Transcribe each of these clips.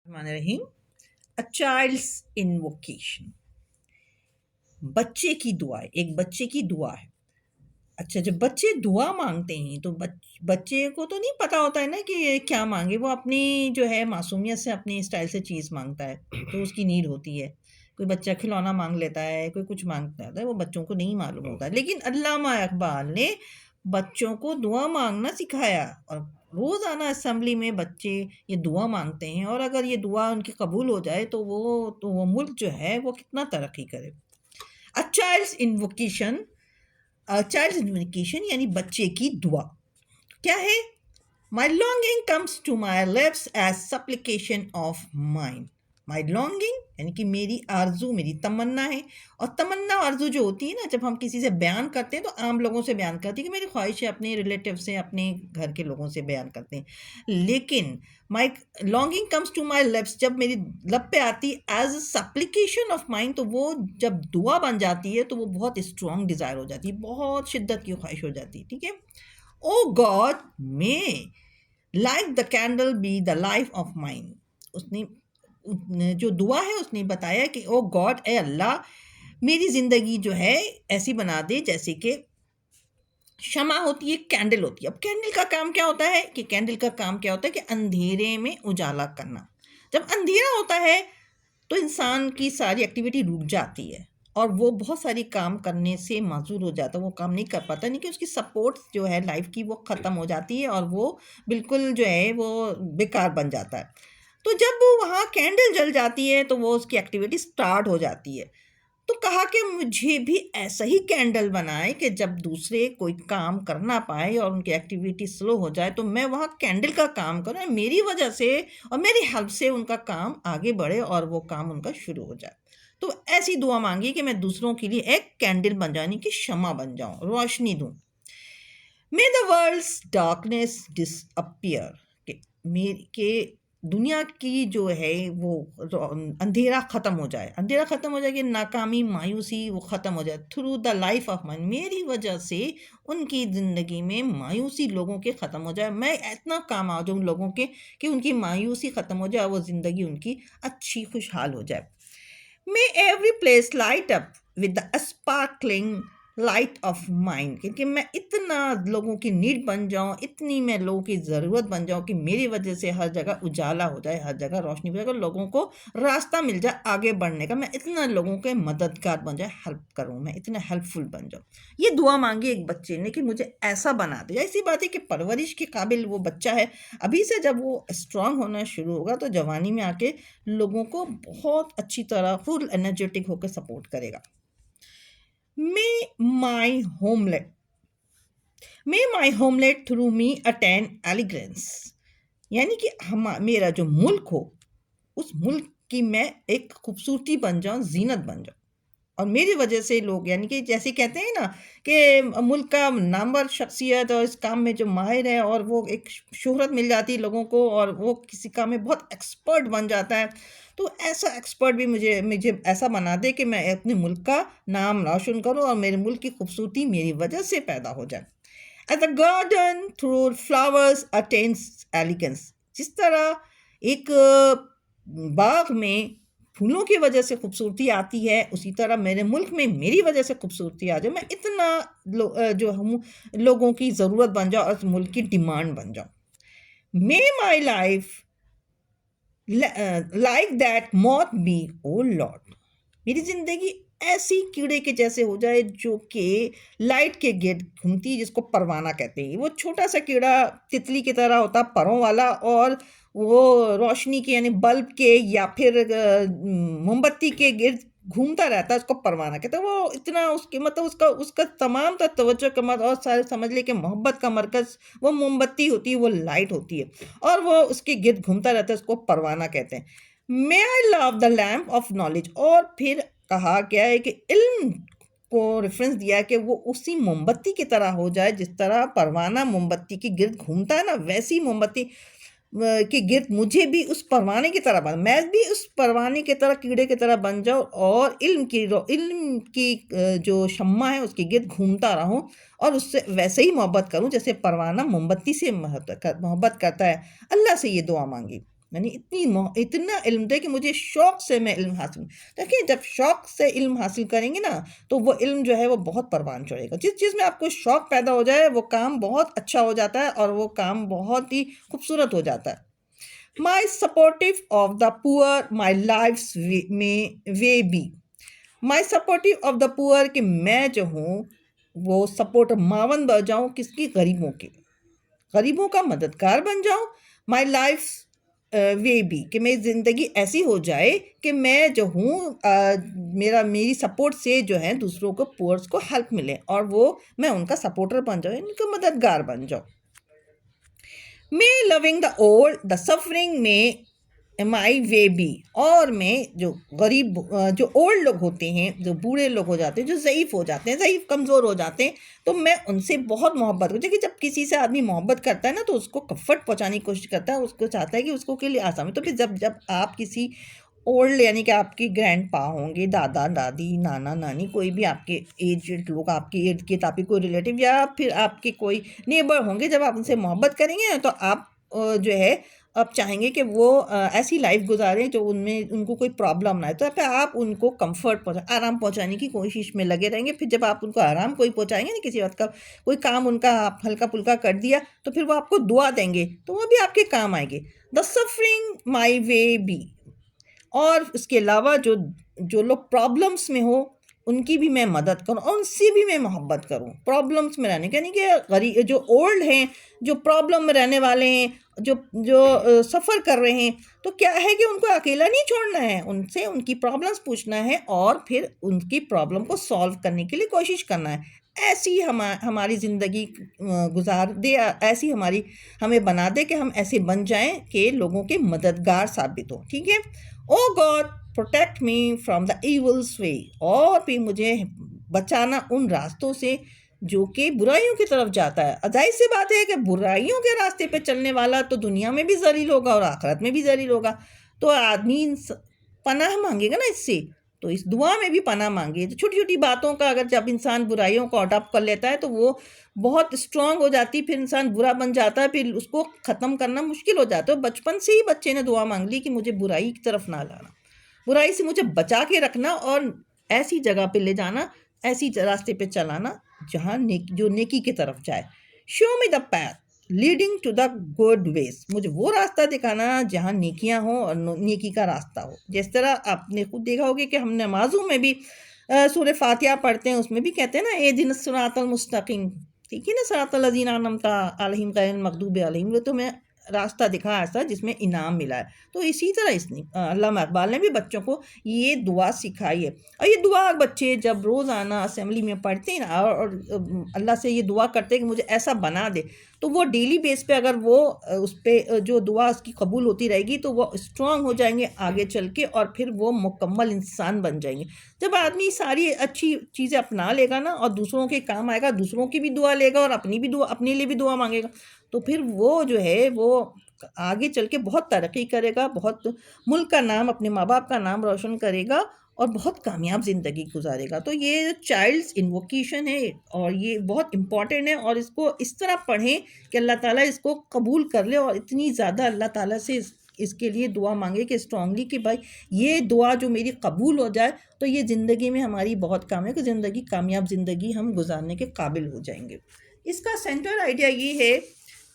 الرحمن الرحیم A child's invocation. بچے کی دعا، ایک بچے کی دعا ہے. اچھا، جب بچے دعا مانگتے ہیں تو بچے کو تو نہیں پتا ہوتا ہے نا کہ یہ کیا مانگے. وہ اپنی جو ہے معصومیت سے اپنی اسٹائل سے چیز مانگتا ہے تو اس کی نیڈ ہوتی ہے. کوئی بچہ کھلونا مانگ لیتا ہے، کوئی کچھ مانگتا ہے، وہ بچوں کو نہیں معلوم ہوتا. لیکن علامہ اقبال نے بچوں کو دعا مانگنا سکھایا، اور روزانہ اسمبلی میں بچے یہ دعا مانگتے ہیں، اور اگر یہ دعا ان کی قبول ہو جائے تو وہ ملک جو ہے وہ کتنا ترقی کرے. چائلڈس انوکیشن یعنی بچے کی دعا کیا ہے؟ My longing comes to my lips as supplication of mine. My longing یعنی کہ میری آرزو، میری تمنا ہے. اور تمنا آرزو جو ہوتی ہے نا، جب ہم کسی سے بیان کرتے ہیں تو عام لوگوں سے بیان کرتے ہیں کہ میری خواہش ہے، اپنے ریلیٹیو سے، اپنے گھر کے لوگوں سے بیان کرتے ہیں. لیکن my longing comes to my lips جب میری لب پہ آتی as a supplication of mine، تو وہ جب دعا بن جاتی ہے تو وہ بہت اسٹرانگ ڈیزائر ہو جاتی ہے، بہت شدت کی خواہش ہو جاتی ہے. ٹھیک ہے. Oh God, may like the candle be the life of mine. اس نے جو دعا ہے اس نے بتایا کہ او گاڈ، اے اللہ، میری زندگی جو ہے ایسی بنا دے جیسے کہ شمع ہوتی ہے، کینڈل ہوتی ہے. اب کینڈل کا کام کیا ہوتا ہے کہ اندھیرے میں اجالا کرنا. جب اندھیرا ہوتا ہے تو انسان کی ساری ایکٹیویٹی رک جاتی ہے اور وہ بہت ساری کام کرنے سے معذور ہو جاتا ہے، وہ کام نہیں کر پاتا. نہیں کہ اس کی سپورٹ جو ہے لائف کی وہ ختم ہو جاتی ہے اور وہ بالکل جو ہے وہ بیکار بن جاتا ہے. تو جب وہاں کینڈل جل جاتی ہے تو وہ اس کی ایکٹیویٹی سٹارٹ ہو جاتی ہے. تو کہا کہ مجھے بھی ایسا ہی کینڈل بنائے کہ جب دوسرے کوئی کام کر نہ پائے اور ان کی ایکٹیویٹی سلو ہو جائے تو میں وہاں کینڈل کا کام کروں، میری وجہ سے اور میری ہیلپ سے ان کا کام آگے بڑھے اور وہ کام ان کا شروع ہو جائے. تو ایسی دعا مانگی کہ میں دوسروں کے لیے ایک کینڈل بن جانے کی شمع بن جاؤں، روشنی دوں. May the world's darkness disappear. کہ دنیا کی جو ہے وہ اندھیرا ختم ہو جائے. اندھیرا ختم ہو جائے کہ ناکامی، مایوسی وہ ختم ہو جائے. Through the life of mine, میری وجہ سے ان کی زندگی میں مایوسی لوگوں کے ختم ہو جائے. میں اتنا کام آ جاؤں لوگوں کے کہ ان کی مایوسی ختم ہو جائے، وہ زندگی ان کی اچھی خوشحال ہو جائے. May every place light up with the sparkling light of mine. کیونکہ میں اتنا لوگوں کی نیڈ بن جاؤں، اتنی میں لوگوں کی ضرورت بن جاؤں کہ میری وجہ سے ہر جگہ اجالا ہو جائے، ہر جگہ روشنی ہو جائے، لوگوں کو راستہ مل جائے آگے بڑھنے کا. میں اتنا لوگوں کے مددگار بن جائے، ہیلپ کروں، میں اتنا ہیلپ فل بن جاؤں. یہ دعا مانگی ایک بچے نے کہ مجھے ایسا بنا دے. ایسی بات ہے کہ پرورش کے قابل وہ بچہ ہے. ابھی سے جب وہ اسٹرانگ ہونا شروع ہوگا تو جوانی میں آ کے لوگوں کو بہت اچھی طرح فل انرجیٹک ہو کے سپورٹ کرے گا. May my homeland through me attain elegance. یعنی کہ میرا جو ملک ہو، اس ملک کی میں ایک خوبصورتی بن جاؤں، زینت بن جاؤں، اور میری وجہ سے لوگ، یعنی کہ جیسے کہتے ہیں نا کہ ملک کا نامور شخصیت اور اس کام میں جو ماہر ہے اور وہ ایک شہرت مل جاتی ہے لوگوں کو اور وہ کسی کام میں بہت ایکسپرٹ بن جاتا ہے. تو ایسا ایکسپرٹ بھی مجھے ایسا بنا دے کہ میں اپنے ملک کا نام روشن کروں اور میرے ملک کی خوبصورتی میری وجہ سے پیدا ہو جائے. As a garden through flowers attains elegance. جس طرح ایک باغ میں پھولوں کی وجہ سے خوبصورتی آتی ہے، اسی طرح میرے ملک میں میری وجہ سے خوبصورتی آ جائے. میں اتنا جو ہوں لوگوں کی ضرورت بن جاؤں اور ملک کی ڈیمانڈ بن جاؤں. May my life like that moth be, oh Lord. میری زندگی ایسی کیڑے کے جیسے ہو جائے جو کہ لائٹ کے گرد گھومتی ہے، جس کو پروانہ کہتے ہیں. وہ چھوٹا سا کیڑا تتلی کی طرح ہوتا، پروں والا، اور وہ روشنی کے یعنی بلب کے یا پھر موم بتی کے گرد گھومتا رہتا ہے، اس کو پروانہ کہتے ہیں. وہ اتنا اس کی مطلب اس کا تمام تر توجہ کا مرکز، اور سارے سمجھ لے کہ محبت کا مرکز وہ موم بتی ہوتی ہے، وہ لائٹ ہوتی ہے، اور وہ اس کے گرد گھومتا رہتا ہے، اس کو پروانہ کہتے ہیں. May I love the lamp of knowledge. اور پھر کہا کیا ہے کہ علم کو ریفرنس دیا کہ وہ اسی موم بتی کی طرح ہو جائے جس طرح پروانہ موم بتی کے گرد گھومتا ہے نا، ویسی موم بتی کے گرد مجھے بھی اس پروانے کی طرح میں بھی اس پروانے کی طرح کیڑے کی طرح بن جاؤں، اور علم کی جو شمع ہے اس کے گرد گھومتا رہوں اور اس سے ویسے ہی محبت کروں جیسے پروانہ موم بتی سے محبت کرتا ہے. اللہ سے یہ دعا مانگی. یعنی اتنا علم دے کہ مجھے شوق سے میں علم حاصل. دیکھیں جب شوق سے علم حاصل کریں گے نا تو وہ علم جو ہے وہ بہت پروان چڑھے گا. جس چیز میں آپ کو شوق پیدا ہو جائے وہ کام بہت اچھا ہو جاتا ہے اور وہ کام بہت ہی خوبصورت ہو جاتا ہے. My supportive of the poor, my life's way be. My supportive of the poor کہ میں جو ہوں وہ سپورٹ معاون بن جاؤں کس کی؟ غریبوں کی. غریبوں کا مددگار بن جاؤں. My life's way be کہ میری زندگی ایسی ہو جائے کہ میں جو ہوں میری سپورٹ سے جو ہے دوسروں کو پورس کو ہیلپ ملے اور وہ میں ان کا سپورٹر بن جاؤں، ان کا مددگار بن جاؤں. میں loving the old, the suffering میں my way be. اور میں جو غریب جو اولڈ لوگ ہوتے ہیں، جو بوڑھے لوگ ہو جاتے ہیں، جو ضعیف ہو جاتے ہیں، ضعیف کمزور ہو جاتے ہیں، تو میں ان سے بہت محبت کرتی ہوں. کہ جب کسی سے آدمی محبت کرتا ہے نا تو اس کو کمفرٹ پہنچانے کی کوشش کرتا ہے، اس کو چاہتا ہے کہ اس کو کے لیے آسان. تو پھر جب آپ کسی اولڈ یعنی کہ آپ کی گرینڈ پا ہوں گے، دادا دادی نانا نانی، کوئی بھی آپ کے ایجڈ لوگ، آپ کی ارد گرد آپ کے کوئی ریلیٹیو یا پھر آپ کے کوئی نیبر ہوں گے، جب آپ ان سے محبت کریں گے تو آپ جو ہے آپ چاہیں گے کہ وہ ایسی لائف گزاریں جو ان کو کوئی پرابلم نہ ہے. تو پھر آپ ان کو کمفرٹ آرام پہنچانے کی کوشش میں لگے رہیں گے. پھر جب آپ ان کو آرام کوئی پہنچائیں گے نا، کسی وقت کا کوئی کام ان کا آپ ہلکا پھلکا کر دیا تو پھر وہ آپ کو دعا دیں گے تو وہ بھی آپ کے کام آئیں گے. The suffering my way be. اور اس کے علاوہ جو لوگ پرابلمس میں ہو ان کی بھی میں مدد کروں اور ان سے بھی میں محبت کروں. پرابلمس میں رہنے یعنی کہ غریب جو اولڈ ہیں، جو پرابلم میں رہنے والے ہیں، جو سفر کر رہے ہیں، تو کیا ہے کہ ان کو اکیلا نہیں چھوڑنا ہے، ان سے ان کی پرابلمس پوچھنا ہے اور پھر ان کی پرابلم کو سالو کرنے کے لیے کوشش کرنا ہے. ایسی ہماری زندگی گزار دے، ایسی ہمیں بنا دے کہ ہم ایسے بن جائیں کہ لوگوں کے مددگار ثابت ہوں. ٹھیک ہے. Oh God protect me from the evils way. اور پھر مجھے بچانا ان راستوں سے جو کہ برائیوں کی طرف جاتا ہے. ظاہر سی بات ہے کہ برائیوں کے راستے پہ چلنے والا تو دنیا میں بھی ذلیل ہوگا اور آخرت میں بھی ذلیل ہوگا. تو آدمی پناہ مانگے گا نا اس سے، تو اس دعا میں بھی پناہ مانگے. چھوٹی چھوٹی باتوں کا اگر جب انسان برائیوں کو اڈاپٹ کر لیتا ہے تو وہ بہت اسٹرانگ ہو جاتی، پھر انسان برا بن جاتا ہے، پھر اس کو ختم کرنا مشکل ہو جاتا ہے. بچپن سے ہی بچے نے دعا مانگ لی کہ مجھے برائی کی طرف نہ لانا، برائی سے مجھے بچا کے رکھنا اور ایسی جگہ پہ لے جانا، ایسی راستے پہ چلانا جہاں جو نیکی کی طرف جائے. Show me the path leading to the good ways. مجھے وہ راستہ دکھانا جہاں نیکیاں ہوں اور نیکی کا راستہ ہو. جس طرح آپ نے خود دیکھا ہوگا کہ ہم نمازوں میں بھی سورہ فاتحہ پڑھتے ہیں، اس میں بھی کہتے ہیں نا اہدنا الصراط المستقیم. ٹھیک ہے نا، صراط الذین انعمت علیہم غیر المغضوب علیہم. وہ تو میں راستہ دکھا ایسا جس میں انعام ملا ہے. تو اسی طرح علامہ اقبال نے بھی بچوں کو یہ دعا سکھائی ہے. اور یہ دعا بچے جب روزانہ اسمبلی میں پڑھتے ہیں نا اور اللہ سے یہ دعا کرتے ہیں کہ مجھے ایسا بنا دے، تو وہ ڈیلی بیس پہ اگر وہ اس پہ جو دعا اس کی قبول ہوتی رہے گی تو وہ اسٹرانگ ہو جائیں گے آگے چل کے اور پھر وہ مکمل انسان بن جائیں گے. جب آدمی ساری اچھی چیزیں اپنا لے گا نا اور دوسروں کے کام آئے گا، دوسروں کی بھی دعا لے گا اور اپنی بھی دعا، اپنے لیے بھی دعا مانگے گا، تو پھر وہ جو ہے وہ آگے چل کے بہت ترقی کرے گا، بہت ملک کا نام، اپنے ماں باپ کا نام روشن کرے گا اور بہت کامیاب زندگی گزارے گا. تو یہ چائلڈس انووکیشن ہے اور یہ بہت امپورٹنٹ ہے اور اس کو اس طرح پڑھیں کہ اللہ تعالیٰ اس کو قبول کر لے اور اتنی زیادہ اللہ تعالیٰ سے اس کے لیے دعا مانگے کہ اسٹرانگلی کہ بھائی یہ دعا جو میری قبول ہو جائے تو یہ زندگی میں ہماری بہت کام ہے کہ زندگی کامیاب زندگی ہم گزارنے کے قابل ہو جائیں گے. اس کا سینٹرل آئیڈیا یہ ہے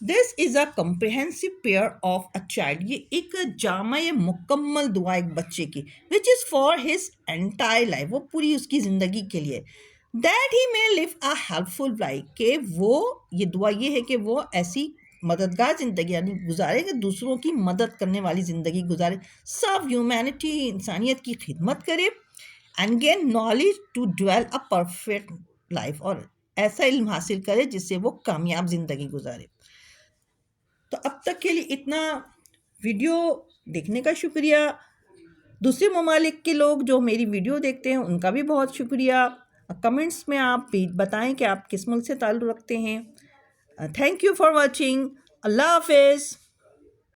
this is a comprehensive prayer of a child. یہ ایک جامع مکمل دعا ایک بچے کی which is for his entire life, وہ پوری اس کی زندگی کے لیے. دیٹ ہی میں لیو اے ہیلپ فل لائف، کہ وہ یہ دعا یہ ہے کہ وہ ایسی مددگار زندگی یعنی گزارے کہ دوسروں کی مدد کرنے والی زندگی گزارے، سرو ہیومینٹی، انسانیت کی خدمت کرے، and gain knowledge to dwell a perfect life, اور ایسا علم حاصل کرے جس سے وہ کامیاب زندگی گزارے. تو اب تک کے لیے اتنا ویڈیو دیکھنے کا شکریہ. دوسرے ممالک کے لوگ جو میری ویڈیو دیکھتے ہیں ان کا بھی بہت شکریہ. کمنٹس میں آپ بتائیں کہ آپ کس ملک سے تعلق رکھتے ہیں. Thank you for watching. اللہ حافظ.